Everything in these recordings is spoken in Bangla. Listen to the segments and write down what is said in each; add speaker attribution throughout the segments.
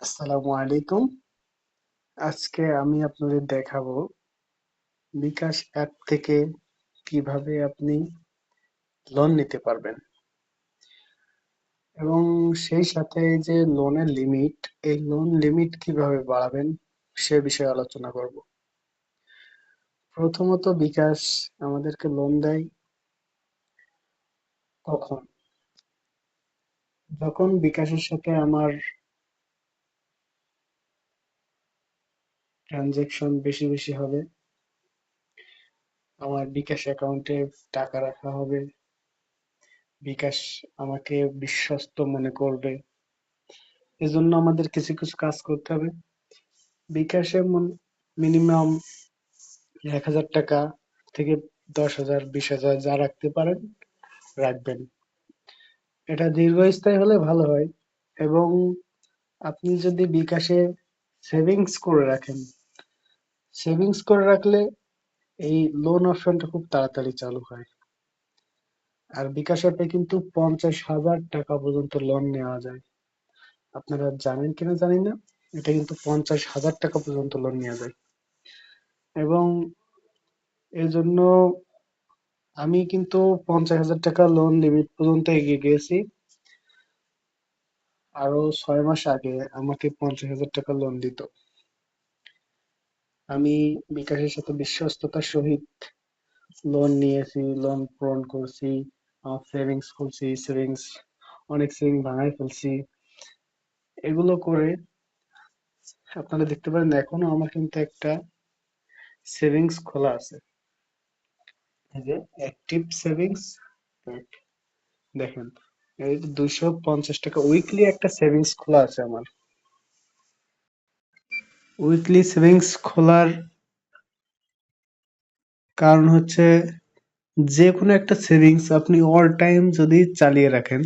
Speaker 1: আসসালামু আলাইকুম। আজকে আমি আপনাদের দেখাবো বিকাশ অ্যাপ থেকে কিভাবে আপনি লোন নিতে পারবেন এবং সেই সাথে এই যে লোনের লিমিট, এই লোন লিমিট কিভাবে বাড়াবেন সে বিষয়ে আলোচনা করব। প্রথমত বিকাশ আমাদেরকে লোন দেয় কখন? যখন বিকাশের সাথে আমার ট্রানজেকশন বেশি বেশি হবে, আমার বিকাশ অ্যাকাউন্টে টাকা রাখা হবে, বিকাশ আমাকে বিশ্বস্ত মনে করবে, এজন্য আমাদের কিছু কিছু কাজ করতে হবে। বিকাশে মিনিমাম ১,০০০ টাকা থেকে ১০,০০০, ২০,০০০ যা রাখতে পারেন রাখবেন। এটা দীর্ঘস্থায়ী হলে ভালো হয়। এবং আপনি যদি বিকাশে সেভিংস করে রাখেন, সেভিংস করে রাখলে এই লোন অপশনটা খুব তাড়াতাড়ি চালু হয়। আর বিকাশ অ্যাপে কিন্তু ৫০,০০০ টাকা পর্যন্ত লোন নেওয়া যায়। আপনারা জানেন কিনা জানি না, এটা কিন্তু ৫০,০০০ টাকা পর্যন্ত লোন নেওয়া যায়। এবং এজন্য আমি কিন্তু ৫০,০০০ টাকা লোন লিমিট পর্যন্ত এগিয়ে গিয়েছি। আরো ৬ মাস আগে আমাকে ৫০,০০০ টাকা লোন দিত। আমি বিকাশের সাথে বিশ্বস্ততার সহিত লোন নিয়েছি, লোন পূরণ করছি, সেভিংস খুলছি, অনেক সেভিং ভাঙাই ফেলছি। এগুলো করে আপনারা দেখতে পারেন এখনো আমার কিন্তু একটা সেভিংস খোলা আছে, এই যে অ্যাক্টিভ সেভিংস। দেখেন, এই ২৫০ টাকা উইকলি একটা সেভিংস খোলা আছে আমার। উইকলি সেভিংস খোলার কারণ হচ্ছে, যে কোনো একটা সেভিংস আপনি অল টাইম যদি চালিয়ে রাখেন,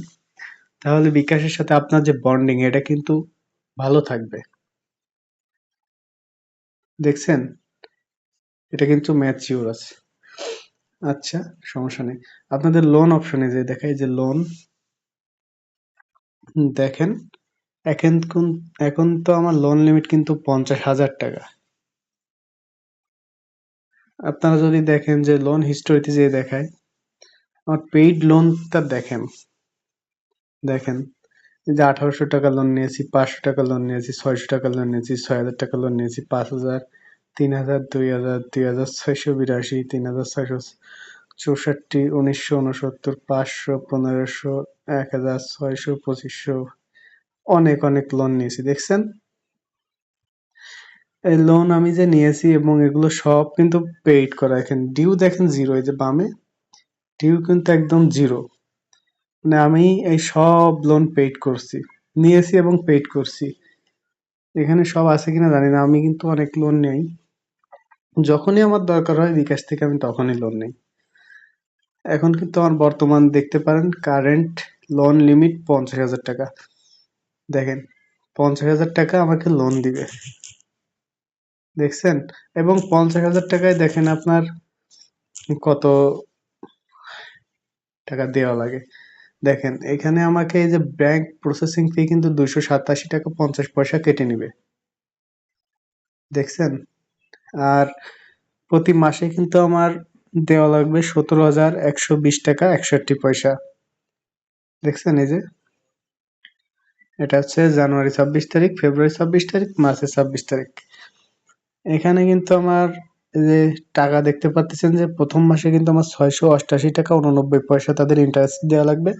Speaker 1: তাহলে বিকাশের সাথে আপনার যে বন্ডিং এটা কিন্তু ভালো থাকবে। দেখছেন, এটা কিন্তু ম্যাচিওর আছে। আচ্ছা, সমস্যা নেই। আপনাদের লোন অপশনে যে দেখায় যে লোন, দেখেন এখন তো আমার লোন লিমিট কিন্তু ৫০,০০০ টাকা। আপনারা যদি দেখেন যে লোন হিস্টোরিতে যে দেখায় আমার পেইড লোনটা, দেখেন দেখেন যে ১৮০০ টাকা লোন নিয়েছি, ৫০০ টাকা লোন নিয়েছি, ৬০০ টাকা লোন নিয়েছি, ৬,০০০ টাকা লোন নিয়েছি, ৫,০০০, ৩,০০০, ২,০০০, ২,৬৮২, ৩,৬64, ১৯৬৯, ৫০০, ১৫০০, ১,০০০, ৬০০, ২৫০০, অনেক অনেক লোন নিয়েছি। দেখছেন, এই লোন আমি যে নিয়েছি এবং এগুলো সব কিন্তু পেইড করা। এখানে ডিউ দেখেন জিরো, এই যে বামে ডিউ কিন্তু একদম জিরো। মানে আমি এই সব লোন পেইড করছি, নিয়েছি এবং পেইড করছি। এখানে সব আছে কিনা জানি না, আমি কিন্তু অনেক লোন নেই। যখনই আমার দরকার হয় বিকাশ থেকে আমি তখনই লোন নেই। এখন কিন্তু আমার বর্তমান দেখতে পারেন কারেন্ট লোন লিমিট ৫০,০০০ টাকা। দেখেন, ৫০,০০০ টাকা আমাকে লোন দিবে, দেখছেন? এবং ৫০,০০০ টাকায় দেখেন আপনার কত টাকা দেওয়া লাগে। দেখেন, এখানে আমাকে এই যে ব্যাংক প্রসেসিং ফি কিন্তু ২৮৭ টাকা ৫০ পয়সা কেটে নিবে, দেখছেন? আর প্রতি মাসে কিন্তু আমার দেওয়া লাগবে ১৭,১২০ টাকা ৬১ পয়সা, দেখছেন? এই যে এটা হচ্ছে জানুয়ারি ২৬ তারিখ, ফেব্রুয়ারি ২৬ তারিখ, মার্চের ২৬ তারিখ। এখানে কিন্তু আমার এই যে টাকা দেখতে পাচ্ছেন যে প্রথম মাসে কিন্তু আমার ৬৮৮ টাকা ৮৯ পয়সা তাদের ইন্টারেস্ট দেওয়া লাগবে।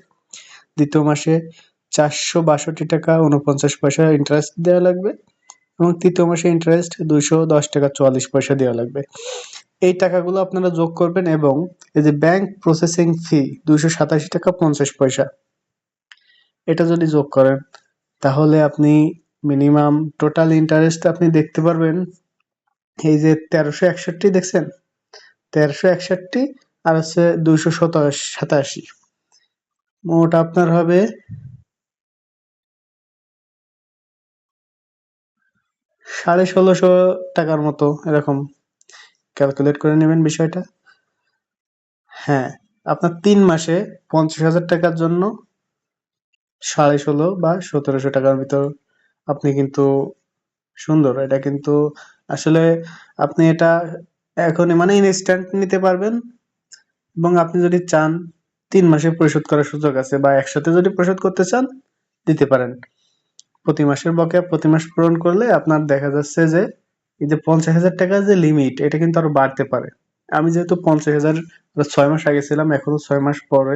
Speaker 1: দ্বিতীয় মাসে ৪৬২ টাকা ৪৯ পয়সা ইন্টারেস্ট দেওয়া লাগবে এবং তৃতীয় মাসে ইন্টারেস্ট ২১০ টাকা ৪৪ পয়সা দেওয়া লাগবে। এই টাকাগুলো আপনারা যোগ করবেন এবং এই যে ব্যাংক প্রসেসিং ফি ২৮৭ টাকা ৫০ পয়সা, এটা যদি যোগ করেন তাহলে আপনি মিনিমাম টোটাল ইন্টারেস্ট আপনি দেখতে পারবেন এই যে ১৩৬১, দেখছেন? ১৩৬১ আর হচ্ছে ২৮৭, মোট আপনার হবে ১৬৫০ টাকার মতো, এরকম ক্যালকুলেট করে নেবেন বিষয়টা। হ্যাঁ, আপনার ৩ মাসে ৫০,০০০ টাকার জন্য ১৬,৫০ বা ১৭০০ টাকার ভিতর আপনি কিন্তু সুন্দর। এটা কিন্তু আসলে আপনি এটা এখনই মানে ইনস্ট্যান্ট নিতে পারবেন, এবং আপনি যদি চান 3 মাসে পরিশোধ করার সুযোগ আছে, বা একসাথে যদি পরিশোধ করতে চান দিতে পারেন। প্রতি মাসের বকেয়া প্রতি মাস পূরণ করলে আপনার দেখা যাচ্ছে যে এই যে 50,000 টাকার যে লিমিট, এটা কিন্তু আরো বাড়তে পারে। আমি যেহেতু 50,000 6 মাস আগে ছিলাম, এখনো 6 মাস পরে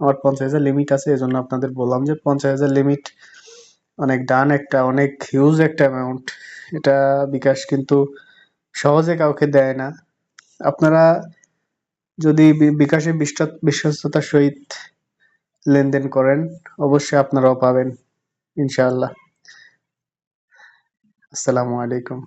Speaker 1: আমার 50,000 লিমিট আছে, এই জন্য আপনাদের বললাম যে 50,000 লিমিট অনেক ডান একটা, অনেক হিউজ একটা অ্যামাউন্ট। এটা বিকাশ কিন্তু সহজে কাউকে দেয় না। আপনারা যদি বিকাশে বিশ্বস্ততার সহিত লেনদেন করেন, অবশ্যই আপনারাও পাবেন ইনশাআল্লাহ। আসসালামু আলাইকুম।